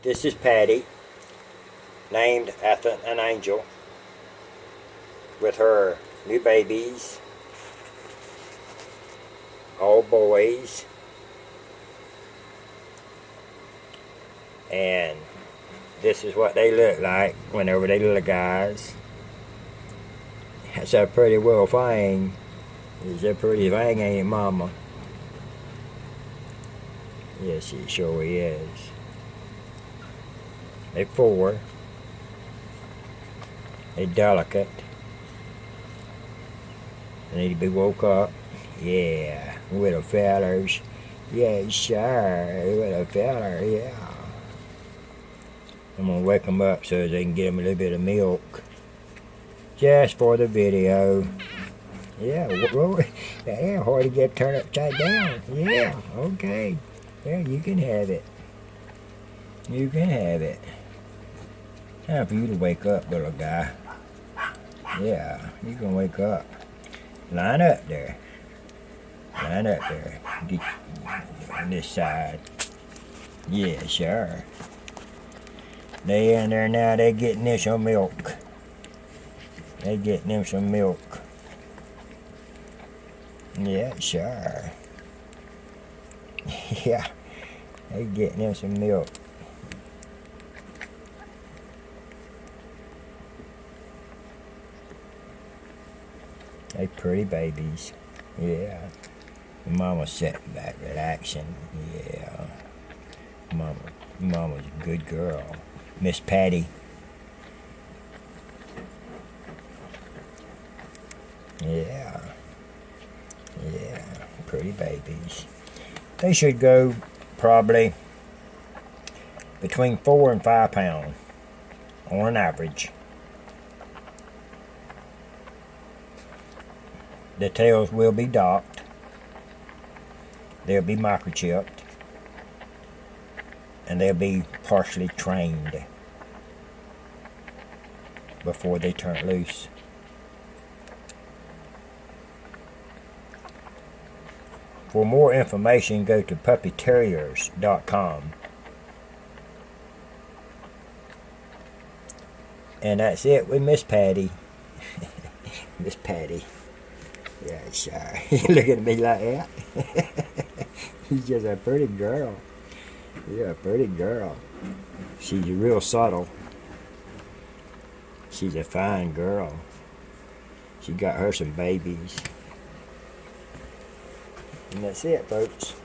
This is Patty, named after an angel, with her new babies, all boys, and this is what they look like whenever they little guys. That's a pretty little thing. It's a pretty thing, ain't it, Mama? Yes, it sure is. They're 4. They're delicate. They need to be woke up. Yeah, little fellers. Yeah, sure, little feller, yeah. I'm gonna wake them up so they can get them a little bit of milk. Just for the video. Yeah, yeah, hard to get turned upside down. Yeah, okay. Yeah, you can have it. You can have it. Time for you to wake up, little guy. Yeah, you can wake up. Line up there. Line up there. Get on this side. Yeah, sure. They in there now, they getting them some milk. They getting them some milk. Yeah, sure. Yeah, they getting them some milk. They pretty babies. Yeah. Mama's sitting back relaxing. Yeah. Mama's a good girl. Miss Patty. Yeah. Yeah. Pretty babies. They should go probably between 4 and 5 pounds on an average. The tails will be docked. They'll be microchipped. And they'll be partially trained before they turn loose. For more information, go to puppyterriers.com. And that's it with Miss Patty. Miss Patty. Yeah, sure. You look at me like that. She's just a pretty girl. You're a pretty girl. She's real subtle. She's a fine girl. She got her some babies. And that's it, folks.